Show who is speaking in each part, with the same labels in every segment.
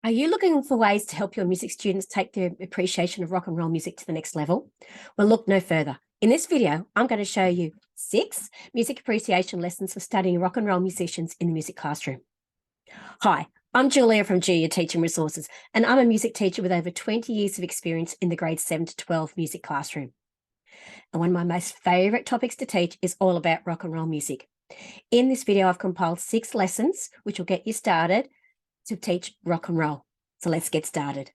Speaker 1: Are you looking for ways to help your music students take their appreciation of rock and roll music to the next level? Well, look no further. In this video, I'm going to show you 6 music appreciation lessons for studying rock and roll musicians in the music classroom. Hi, I'm Julia from Jooya Teaching Resources, and I'm a music teacher with over 20 years of experience in the grades 7 to 12 music classroom. And one of my most favourite topics to teach is all about rock and roll music. In this video, I've compiled 6 lessons, which will get you started to teach rock and roll. So let's get started.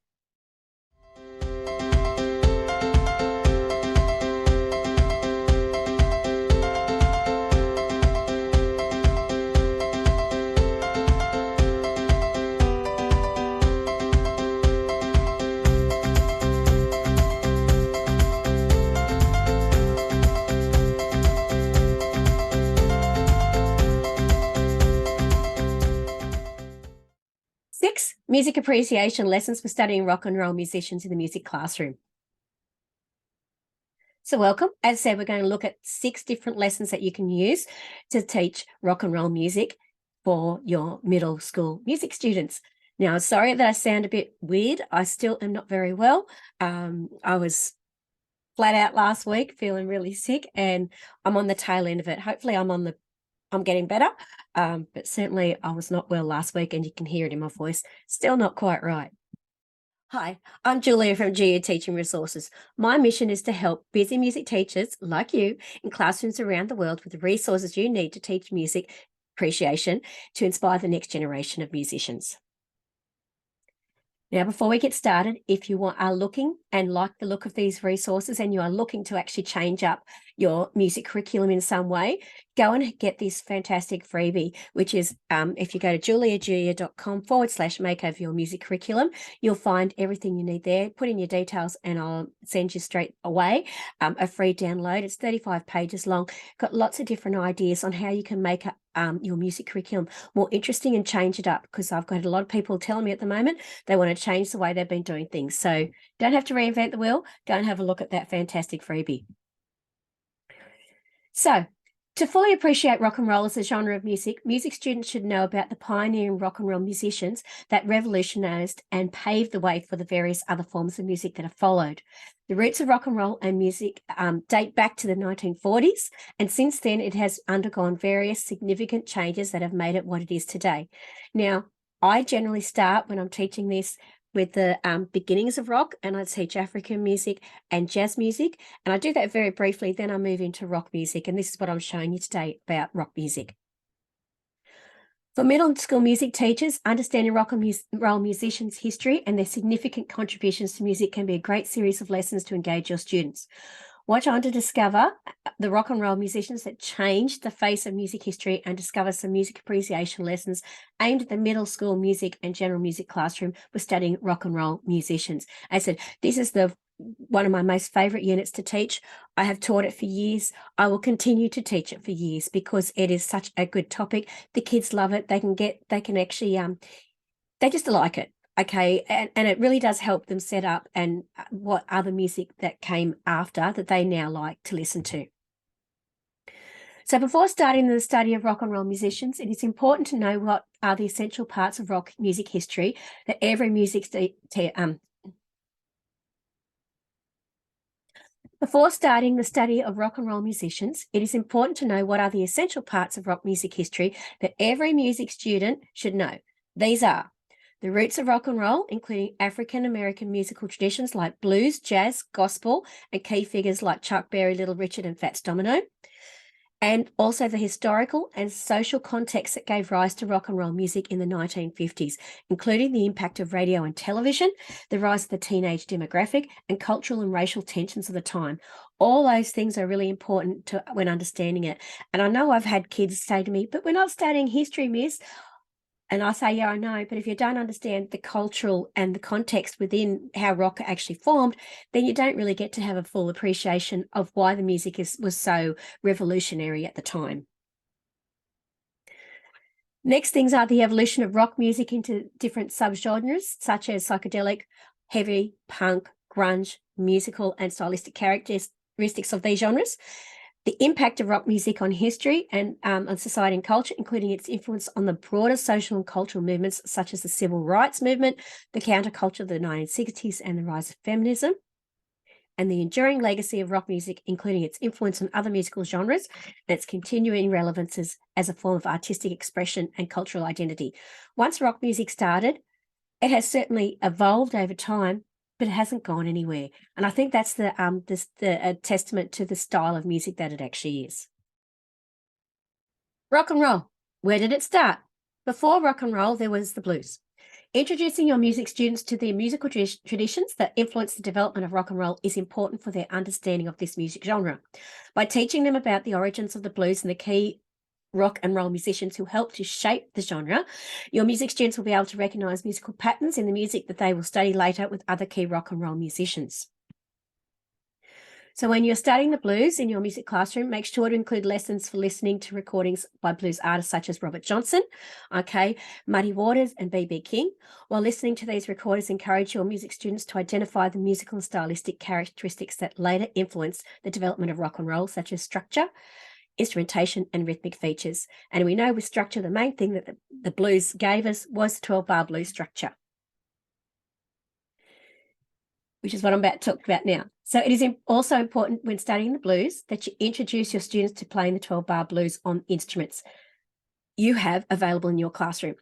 Speaker 1: Six music appreciation lessons for studying rock and roll musicians in the music classroom. So welcome. As I said, we're going to look at 6 different lessons that you can use to teach rock and roll music for your middle school music students. Now, sorry that I sound a bit weird. I still am not very well. I was flat out last week, feeling really sick, and I'm on the tail end of it. Hopefully I'm getting better, but certainly I was not well last week, and you can hear it in my voice. Still not quite right. Hi, I'm Julia from Jooya Teaching Resources. My mission is to help busy music teachers like you in classrooms around the world with the resources you need to teach music appreciation to inspire the next generation of musicians. Now, before we get started, if you are looking and like the look of these resources and you are looking to actually change up your music curriculum in some way, go and get this fantastic freebie, which is if you go to juliajooya.com/makeover your music curriculum, you'll find everything you need there. Put in your details and I'll send you straight away a free download. It's 35 pages long, got lots of different ideas on how you can make your music curriculum more interesting and change it up, because I've got a lot of people telling me at the moment they want to change the way they've been doing things. So don't have to reinvent the wheel. Go and have a look at that fantastic freebie. So, to fully appreciate rock and roll as a genre of music, music students should know about the pioneering rock and roll musicians that revolutionized and paved the way for the various other forms of music that have followed. The roots of rock and roll and music date back to the 1940s, and since then it has undergone various significant changes that have made it what it is today. Now, I generally start when I'm teaching this with the beginnings of rock, and I teach African music and jazz music, and I do that very briefly, then I move into rock music, and this is what I'm showing you today about rock music. For middle school music teachers, understanding rock and roll musicians' history and their significant contributions to music can be a great series of lessons to engage your students. Watch on to discover the rock and roll musicians that changed the face of music history and discover some music appreciation lessons aimed at the middle school music and general music classroom for studying rock and roll musicians. I said, this is one of my most favorite units to teach. I have taught it for years. I will continue to teach it for years because it is such a good topic. The kids love it. They can actually, they just like it. Okay, and it really does help them set up and what other music that came after that they now like to listen to. So before starting the study of rock and roll musicians, it is important to know what are the essential parts of rock music history that every Before starting the study of rock and roll musicians, it is important to know what are the essential parts of rock music history that every music student should know. These are the roots of rock and roll, including African-American musical traditions like blues, jazz, gospel, and key figures like Chuck Berry, Little Richard, and Fats Domino. And also the historical and social context that gave rise to rock and roll music in the 1950s, including the impact of radio and television, the rise of the teenage demographic, and cultural and racial tensions of the time. All those things are really important when understanding it. And I know I've had kids say to me, but we're not studying history, Miss. And I say, yeah, I know, but if you don't understand the cultural and the context within how rock actually formed, then you don't really get to have a full appreciation of why the music was so revolutionary at the time. Next things are the evolution of rock music into different subgenres, such as psychedelic, heavy, punk, grunge, musical, and stylistic characteristics of these genres. The impact of rock music on history and on society and culture, including its influence on the broader social and cultural movements such as the civil rights movement, the counterculture of the 1960s, and the rise of feminism. And the enduring legacy of rock music, including its influence on other musical genres and its continuing relevance as a form of artistic expression and cultural identity. Once rock music started, it has certainly evolved over time, but it hasn't gone anywhere. And I think that's the testament to the style of music that it actually is. Rock and roll. Where did it start? Before rock and roll, there was the blues. Introducing your music students to the musical traditions that influence the development of rock and roll is important for their understanding of this music genre. By teaching them about the origins of the blues and the key rock and roll musicians who helped to shape the genre, your music students will be able to recognize musical patterns in the music that they will study later with other key rock and roll musicians. So when you're studying the blues in your music classroom, make sure to include lessons for listening to recordings by blues artists such as Robert Johnson, Muddy Waters, and B.B. King. While listening to these recordings, encourage your music students to identify the musical and stylistic characteristics that later influenced the development of rock and roll, such as structure, instrumentation, and rhythmic features. And we know with structure, the main thing that the blues gave us was the 12-bar blues structure, which is what I'm about to talk about now. So it is also important when studying the blues that you introduce your students to playing the 12-bar blues on instruments you have available in your classroom.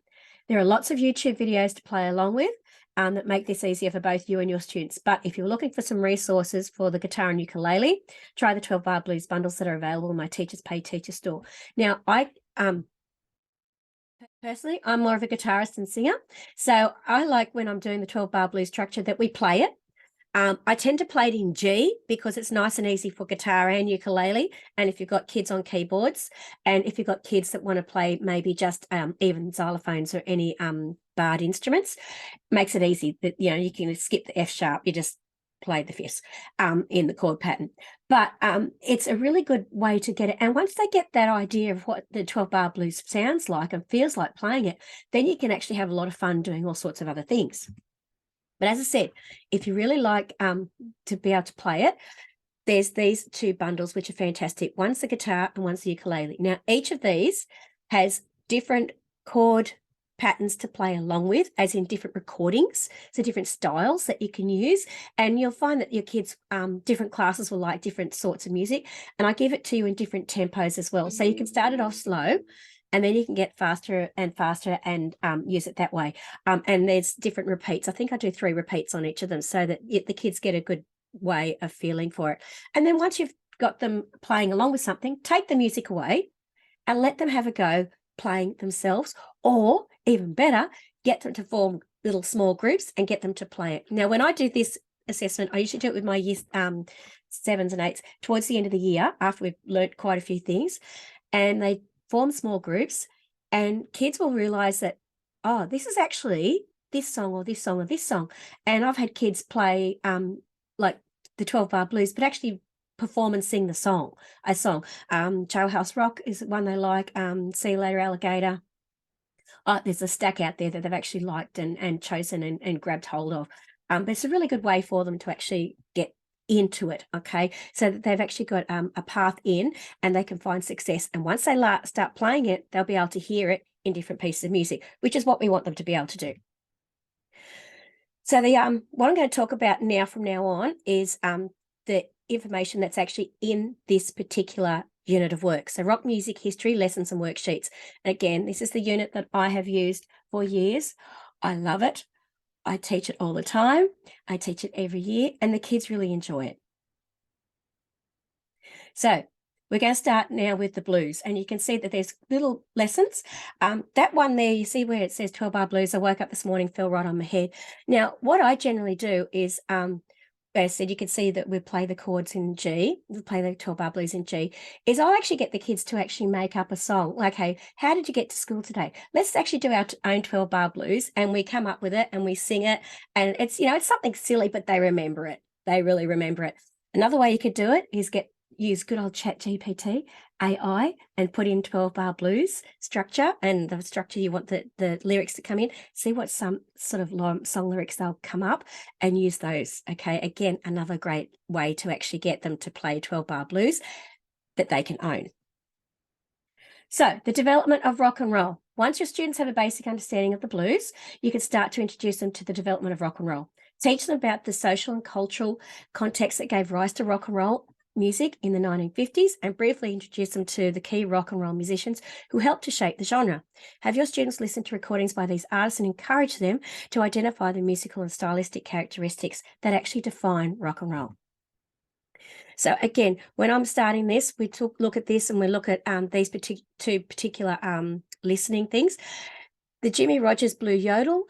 Speaker 1: There are lots of YouTube videos to play along with that make this easier for both you and your students. But if you're looking for some resources for the guitar and ukulele, try the 12-bar blues bundles that are available in my Teachers Pay Teacher store. Now, personally, I'm more of a guitarist and singer. So I like when I'm doing the 12-bar blues structure that we play it. I tend to play it in G because it's nice and easy for guitar and ukulele. And if you've got kids on keyboards, and if you've got kids that want to play maybe just even xylophones or any barred instruments, makes it easy that, you know, you can skip the F sharp, you just play the fifths in the chord pattern. But it's a really good way to get it. And once they get that idea of what the 12-bar blues sounds like and feels like playing it, then you can actually have a lot of fun doing all sorts of other things. But as I said, if you really like to be able to play it, there's these two bundles, which are fantastic. One's the guitar and one's the ukulele. Now, each of these has different chord patterns to play along with, as in different recordings, so different styles that you can use. And you'll find that your kids, different classes will like different sorts of music. And I give it to you in different tempos as well. So you can start it off slow, and then you can get faster and faster and use it that way. And there's different repeats. I think I do 3 repeats on each of them so that the kids get a good way of feeling for it. And then once you've got them playing along with something, take the music away and let them have a go playing themselves, or even better, get them to form little small groups and get them to play it. Now, when I do this assessment, I usually do it with my year 7s and 8s towards the end of the year after we've learnt quite a few things, and they form small groups, and kids will realize that, oh, this is actually this song or this song or this song. And I've had kids play like the 12-bar blues, but actually perform and sing a song. Jailhouse Rock is one they like. See You Later Alligator. There's a stack out there that they've actually liked and chosen and grabbed hold of. But it's a really good way for them to actually get into it, okay, so that they've actually got a path in and they can find success. And once they start playing it, they'll be able to hear it in different pieces of music, which is what we want them to be able to do. So the what I'm going to talk about now from now on is the information that's actually in this particular unit of work. So rock music history, lessons and worksheets. And again, this is the unit that I have used for years. I love it. I teach it all the time. I teach it every year, and the kids really enjoy it. So we're going to start now with the blues, and you can see that there's little lessons. That one there, you see where it says 12-bar blues. I woke up this morning, fell right on my head. Now, what I generally do is, as I said, you can see that we play the chords in G, we play the 12-bar blues in G, is I'll actually get the kids to actually make up a song. Like, hey, how did you get to school today? Let's actually do our own 12-bar blues, and we come up with it and we sing it. And it's, you know, it's something silly, but they remember it. They really remember it. Another way you could do it is use good old ChatGPT, AI, and put in 12-bar blues structure and the structure you want the lyrics to come in. See what some sort of song lyrics they'll come up and use those. Okay, again, another great way to actually get them to play 12-bar blues. that they can own. So the development of rock and roll. Once your students have a basic understanding of the blues, you can start to introduce them to the development of rock and roll. Teach them about the social and cultural context that gave rise to rock and roll music in the 1950s, and briefly introduce them to the key rock and roll musicians who helped to shape the genre. Have your students listen to recordings by these artists and encourage them to identify the musical and stylistic characteristics that actually define rock and roll. So again, when I'm starting this, we look at this and we look at these two particular listening things. The Jimmy Rogers Blue Yodel,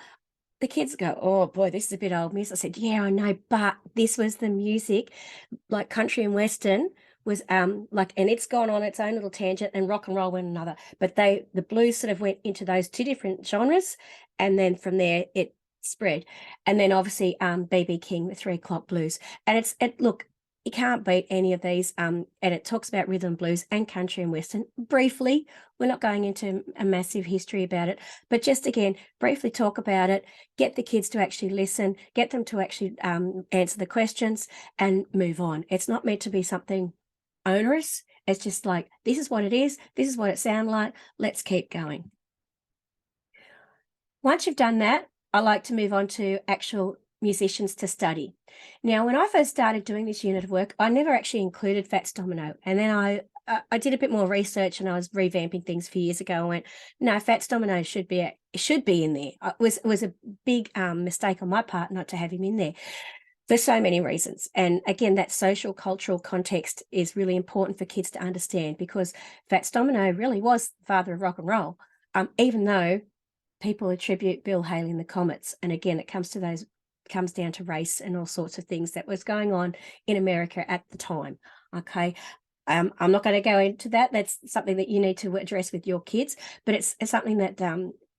Speaker 1: the kids go, oh boy, this is a bit old, miss. I said, yeah, I know, but this was the music, like country and western was and it's gone on its own little tangent, and rock and roll went another. But the blues sort of went into those two different genres, and then from there it spread. And then obviously B.B. King, the 3 o'clock blues. And look, you can't beat any of these. And it talks about rhythm and blues and country and western. Briefly, we're not going into a massive history about it, but just again, briefly talk about it, get the kids to actually listen, get them to actually answer the questions and move on. It's not meant to be something onerous. It's just like, this is what it is. This is what it sounds like. Let's keep going. Once you've done that, I like to move on to actual musicians to study. Now, when I first started doing this unit of work, I never actually included Fats Domino. And then I did a bit more research, and I was revamping things a few years ago. I went, no, Fats Domino should be in there. It was a big mistake on my part not to have him in there for so many reasons. And again, that social cultural context is really important for kids to understand, because Fats Domino really was the father of rock and roll, even though people attribute Bill Haley and the Comets. And again, it comes down to race and all sorts of things that was going on in America at the time. Okay. I'm not going to go into that. That's something that you need to address with your kids, but it's something that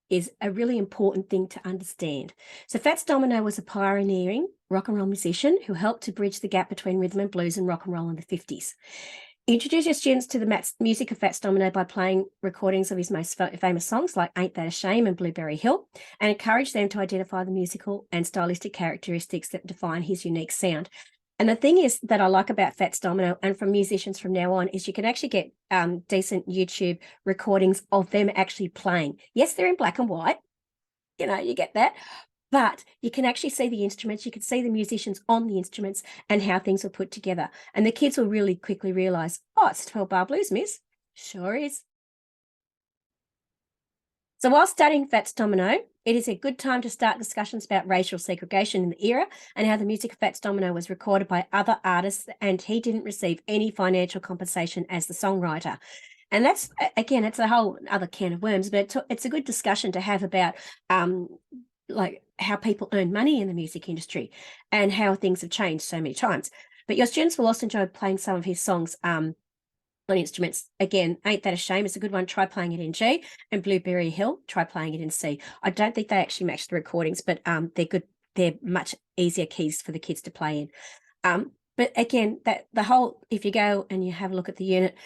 Speaker 1: is a really important thing to understand. So Fats Domino was a pioneering rock and roll musician who helped to bridge the gap between rhythm and blues and rock and roll in the 50s. Introduce your students to the music of Fats Domino by playing recordings of his most famous songs like Ain't That a Shame and Blueberry Hill, and encourage them to identify the musical and stylistic characteristics that define his unique sound. And the thing is that I like about Fats Domino, and from musicians from now on, is you can actually get decent YouTube recordings of them actually playing. Yes, they're in black and white. You get that. But you can actually see the instruments, you can see the musicians on the instruments and how things were put together. And the kids will really quickly realise, oh, it's 12-bar blues, miss. Sure is. So while studying Fats Domino, it is a good time to start discussions about racial segregation in the era and how the music of Fats Domino was recorded by other artists, and he didn't receive any financial compensation as the songwriter. And that's, again, it's a whole other can of worms, but it's a good discussion to have about like how people earn money in the music industry and how things have changed so many times. But your students will also enjoy playing some of his songs on instruments. Again, Ain't That a Shame is a good one. Try playing it in G, and Blueberry Hill, try playing it in C. I don't think they actually match the recordings, but they're good. They're much easier keys for the kids to play in. But again, if you go and you have a look at the unit,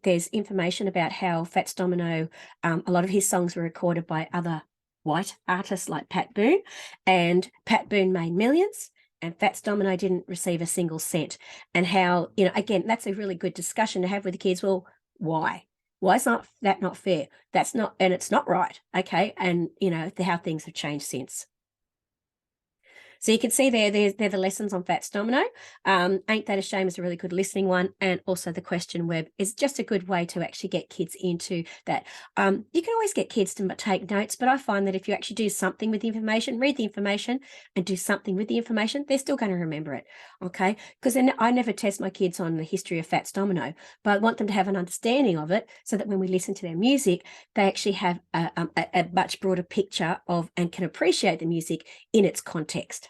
Speaker 1: there's information about how Fats Domino, a lot of his songs were recorded by other white artists like Pat Boone, and Pat Boone made millions and Fats Domino didn't receive a single cent. And how, again, that's a really good discussion to have with the kids. Well, why? Why is that not fair? That's not, and it's not right. Okay. And, how things have changed since. So you can see they're the lessons on Fats Domino. Ain't That a Shame is a really good listening one. And also the question web is just a good way to actually get kids into that. You can always get kids to take notes, but I find that if you actually do something with the information, read the information and do something with the information, they're still going to remember it. Okay. Because I never test my kids on the history of Fats Domino, but I want them to have an understanding of it so that when we listen to their music, they actually have a much broader picture of and can appreciate the music in its context.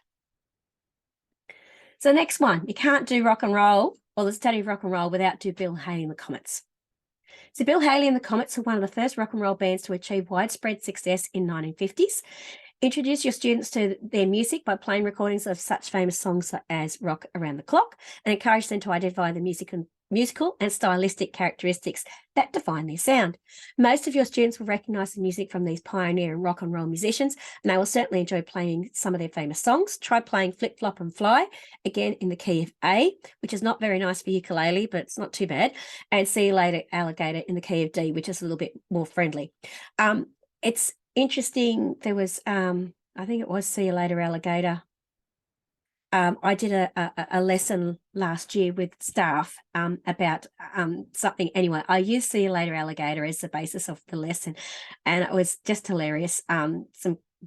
Speaker 1: So next one, you can't do rock and roll or the study of rock and roll without do Bill Haley and the Comets. So Bill Haley and the Comets are one of the first rock and roll bands to achieve widespread success in 1950s. Introduce your students to their music by playing recordings of such famous songs as Rock Around the Clock, and encourage them to identify the musical and stylistic characteristics that define their sound. Most of your students will recognise the music from these pioneering rock and roll musicians, and they will certainly enjoy playing some of their famous songs. Try playing Flip, Flop and Fly, again in the key of A, which is not very nice for ukulele, but it's not too bad, and See You Later Alligator in the key of D, which is a little bit more friendly. It's interesting, there was, I think it was See You Later Alligator. I did a lesson last year with staff about something. Anyway, I used See You Later Alligator as the basis of the lesson, and it was just hilarious.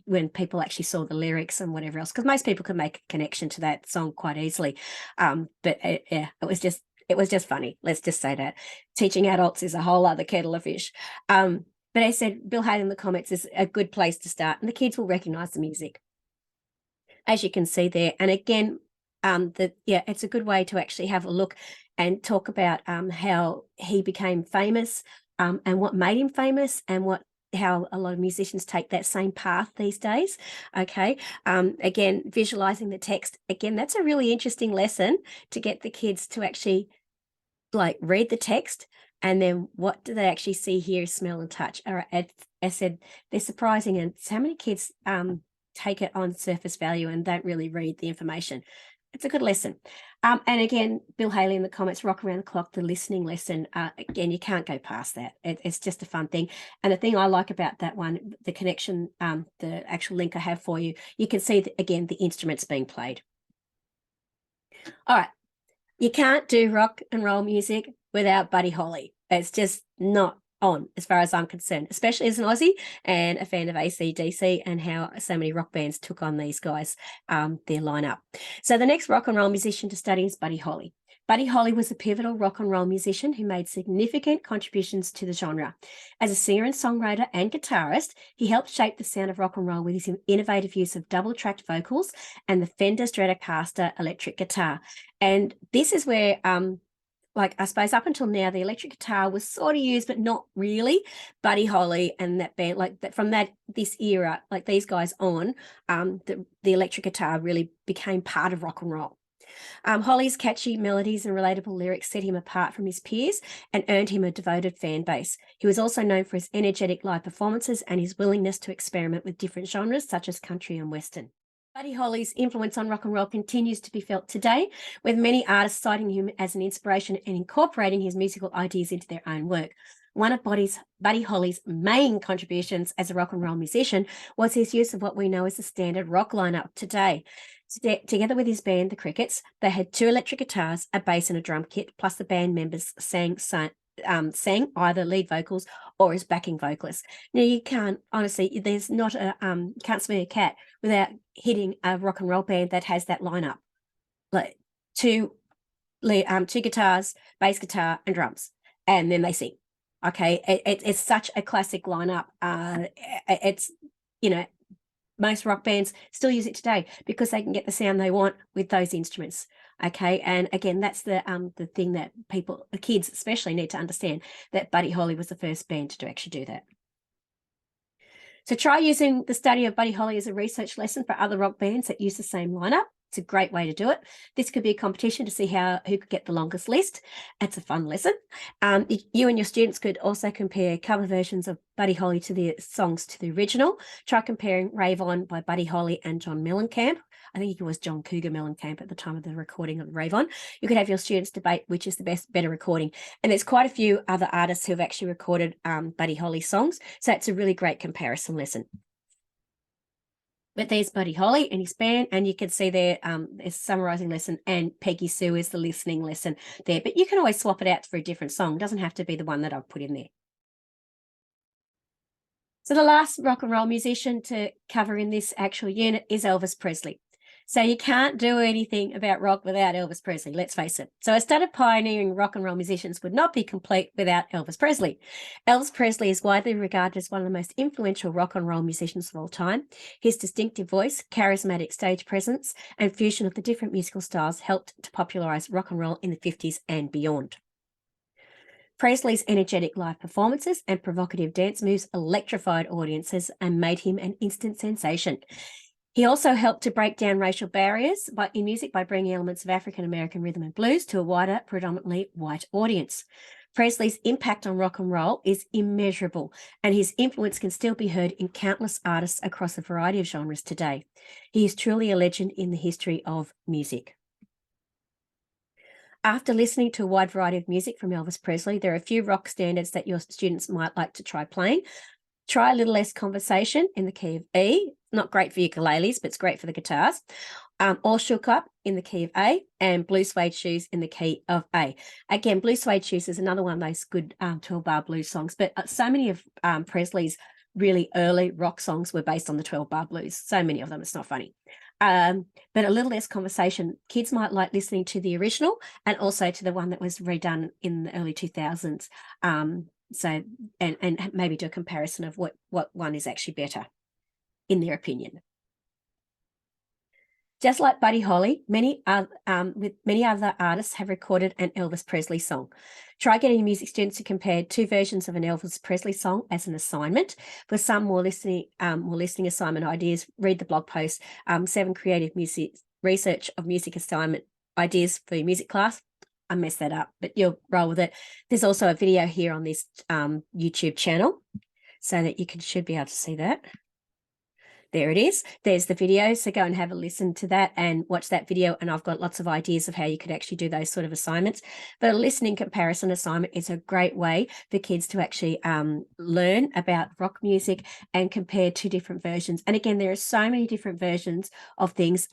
Speaker 1: When people actually saw the lyrics and whatever else, because most people can make a connection to that song quite easily. But yeah, it was just funny. Let's just say that teaching adults is a whole other kettle of fish. But I said Bill Haley in the Comets is a good place to start, and the kids will recognise the music, as you can see there. And again, it's a good way to actually have a look and talk about how he became famous and what made him famous, and how a lot of musicians take that same path these days. Okay. Again, visualizing the text. Again, that's a really interesting lesson to get the kids to actually like read the text, and then what do they actually see, hear, smell, and touch. All right. I said they're surprising, and how many kids take it on surface value and don't really read the information. It's a good lesson. And again, Bill Haley in the Comets, Rock Around the Clock, the listening lesson. Again, you can't go past that. It's just a fun thing. And the thing I like about that one, the connection, the actual link I have for you, you can see, again, the instruments being played. All right. You can't do rock and roll music without Buddy Holly. It's just not on, as far as I'm concerned, especially as an Aussie and a fan of AC/DC, and how so many rock bands took on these guys, their lineup. So the next rock and roll musician to study is Buddy Holly. Buddy Holly was a pivotal rock and roll musician who made significant contributions to the genre. As a singer and songwriter and guitarist, he helped shape the sound of rock and roll with his innovative use of double-tracked vocals and the Fender Stratocaster electric guitar. And this is where like I suppose up until now, the electric guitar was sort of used, but not really. Buddy Holly and that band, like that, from this era, like these guys on, the electric guitar really became part of rock and roll. Holly's catchy melodies and relatable lyrics set him apart from his peers and earned him a devoted fan base. He was also known for his energetic live performances and his willingness to experiment with different genres such as country and western. Buddy Holly's influence on rock and roll continues to be felt today, with many artists citing him as an inspiration and incorporating his musical ideas into their own work. One of Buddy Holly's main contributions as a rock and roll musician was his use of what we know as the standard rock lineup today. Together with his band, the Crickets, they had 2 electric guitars, a bass and a drum kit, plus the band members sang either lead vocals or as backing vocalists. Now, you can't, honestly, there's not can't smell a cat without hitting a rock and roll band that has that lineup. Like 2 guitars, bass guitar and drums, and then they sing. Okay, it's such a classic lineup. It's, most rock bands still use it today because they can get the sound they want with those instruments. Okay, and again, that's the thing that the kids especially, need to understand, that Buddy Holly was the first band to actually do that. So try using the study of Buddy Holly as a research lesson for other rock bands that use the same lineup. It's a great way to do it. This could be a competition to see who could get the longest list. It's a fun lesson. You and your students could also compare cover versions of Buddy Holly to the songs to the original. Try comparing Rave On by Buddy Holly and John Mellencamp. I think it was John Cougar Mellencamp at the time of the recording of Rave On. You could have your students debate which is the better recording. And there's quite a few other artists who have actually recorded Buddy Holly songs. So it's a really great comparison lesson. But there's Buddy Holly and his band, and you can see there is summarising lesson, and Peggy Sue is the listening lesson there. But you can always swap it out for a different song. It doesn't have to be the one that I've put in there. So the last rock and roll musician to cover in this actual unit is Elvis Presley. So you can't do anything about rock without Elvis Presley, let's face it. So a stud of pioneering rock and roll musicians would not be complete without Elvis Presley. Elvis Presley is widely regarded as one of the most influential rock and roll musicians of all time. His distinctive voice, charismatic stage presence, and fusion of the different musical styles helped to popularise rock and roll in the 50s and beyond. Presley's energetic live performances and provocative dance moves electrified audiences and made him an instant sensation. He also helped to break down racial barriers in music by bringing elements of African American rhythm and blues to a wider, predominantly white audience. Presley's impact on rock and roll is immeasurable, and his influence can still be heard in countless artists across a variety of genres today. He is truly a legend in the history of music. After listening to a wide variety of music from Elvis Presley, there are a few rock standards that your students might like to try playing. Try a little less conversation in the key of E. Not great for ukuleles, but it's great for the guitars. All Shook Up in the key of A, and Blue Suede Shoes in the key of A. Again, Blue Suede Shoes is another one of those good 12-bar blues songs, but so many of Presley's really early rock songs were based on the 12-bar blues. So many of them, it's not funny. But a little less conversation. Kids might like listening to the original and also to the one that was redone in the early 2000s. So, and maybe do a comparison of what one is actually better in their opinion. Just like Buddy Holly, many other artists have recorded an Elvis Presley song. Try getting your music students to compare two versions of an Elvis Presley song as an assignment. For some more listening assignment ideas, read the blog post, 7 creative music research of music assignment ideas for your music class. I messed that up, but you'll roll with it. There's also a video here on this YouTube channel so that you should be able to see that. There it is. There's the video. So go and have a listen to that and watch that video. And I've got lots of ideas of how you could actually do those sort of assignments. But a listening comparison assignment is a great way for kids to actually learn about rock music and compare 2 different versions. And again, there are so many different versions of things.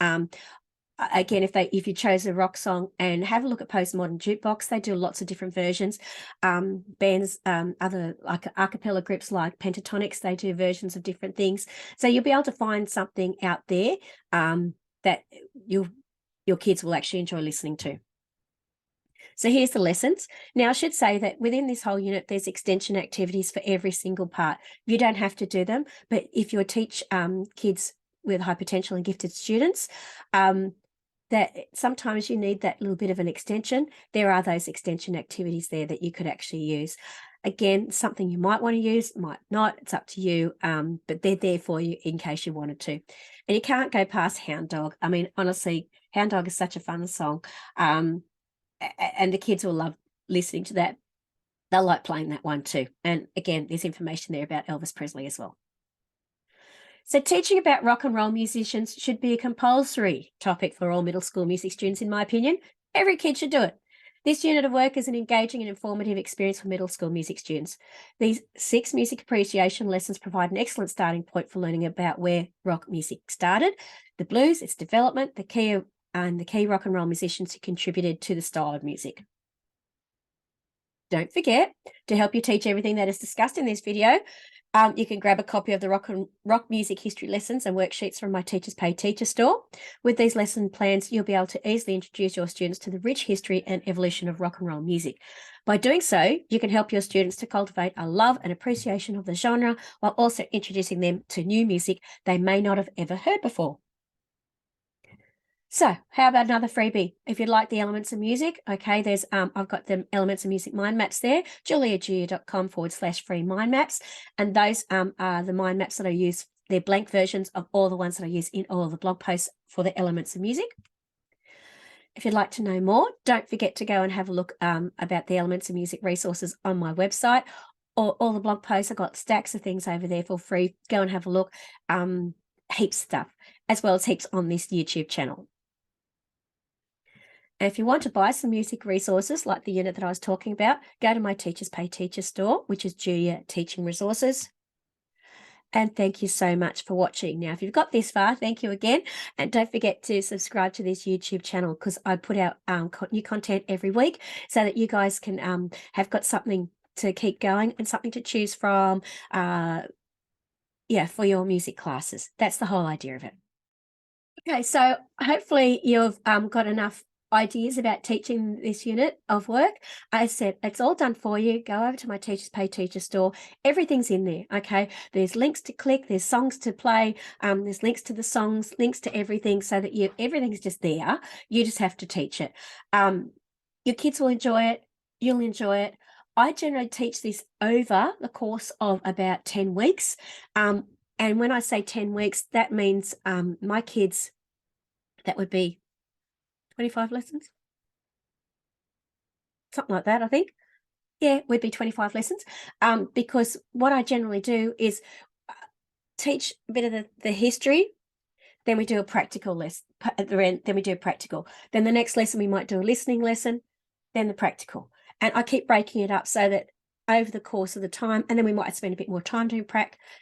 Speaker 1: Again, if you chose a rock song, and have a look at Postmodern Jukebox, they do lots of different versions. Bands, other like a cappella groups like Pentatonics, they do versions of different things. So you'll be able to find something out there that your kids will actually enjoy listening to. So here's the lessons. Now, I should say that within this whole unit, there's extension activities for every single part. You don't have to do them, but if you teach kids with high potential and gifted students, that sometimes you need that little bit of an extension. There are those extension activities there that you could actually use. Again, something you might want to use, might not, it's up to you, but they're there for you in case you wanted to. And you can't go past Hound Dog. I mean, honestly, Hound Dog is such a fun song, and the kids will love listening to that. They'll like playing that one too. And again, there's information there about Elvis Presley as well. So teaching about rock and roll musicians should be a compulsory topic for all middle school music students, in my opinion. Every kid should do it. This unit of work is an engaging and informative experience for middle school music students. These 6 music appreciation lessons provide an excellent starting point for learning about where rock music started, the blues, its development, the key rock and roll musicians who contributed to the style of music. Don't forget, to help you teach everything that is discussed in this video, you can grab a copy of the rock music history lessons and worksheets from my Teachers Pay Teacher store. With these lesson plans, you'll be able to easily introduce your students to the rich history and evolution of rock and roll music. By doing so, you can help your students to cultivate a love and appreciation of the genre while also introducing them to new music they may not have ever heard before. So how about another freebie? If you'd like the elements of music, okay, there's I've got the elements of music mind maps there, juliajooya.com/free mind maps. And those are the mind maps that I use. They're blank versions of all the ones that I use in all of the blog posts for the elements of music. If you'd like to know more, don't forget to go and have a look about the elements of music resources on my website, or all the blog posts. I've got stacks of things over there for free. Go and have a look. Heaps of stuff, as well as heaps on this YouTube channel. And if you want to buy some music resources like the unit that I was talking about, go to my Teachers Pay Teacher store, which is Jooya Teaching Resources. And thank you so much for watching. Now, if you've got this far, thank you again. And don't forget to subscribe to this YouTube channel, because I put out new content every week so that you guys can have got something to keep going and something to choose from, for your music classes. That's the whole idea of it. Okay, so hopefully you've got enough ideas about teaching this unit of work. I said it's all done for you. Go over to my Teachers Pay Teacher store. Everything's in there. Okay, there's links to click, there's songs to play, there's links to the songs, links to everything, so that everything's just there. You just have to teach it. Your kids will enjoy it. You'll enjoy it. I generally teach this over the course of about 10 weeks. And when I say 10 weeks, that means my kids, that would be 25 lessons, something like that, I think. Yeah, would be 25 lessons. Because what I generally do is teach a bit of the history, then we do a practical lesson at the end, then we do a practical. Then the next lesson we might do a listening lesson, then the practical. And I keep breaking it up so that over the course of the time, and then we might spend a bit more time doing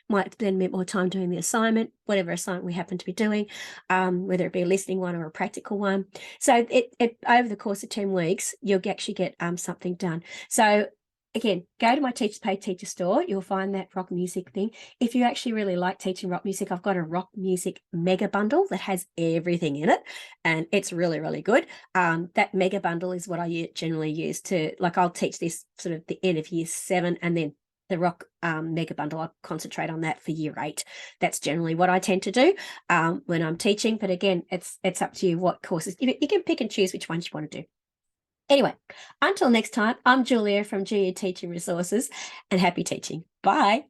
Speaker 1: might spend a bit more time doing the assignment, whatever assignment we happen to be doing, whether it be a listening one or a practical one. So it over the course of 10 weeks, you'll actually get something done. So again, go to my Teachers Pay Teacher store. You'll find that rock music thing. If you actually really like teaching rock music, I've got a rock music mega bundle that has everything in it, and it's really, really good. That mega bundle is what I generally use to, like, I'll teach this sort of the end of year 7, and then the rock mega bundle, I'll concentrate on that for year 8. That's generally what I tend to do when I'm teaching. But again, it's up to you what courses. You can pick and choose which ones you want to do. Anyway, until next time, I'm Jooya from Jooya Teaching Resources, and happy teaching. Bye.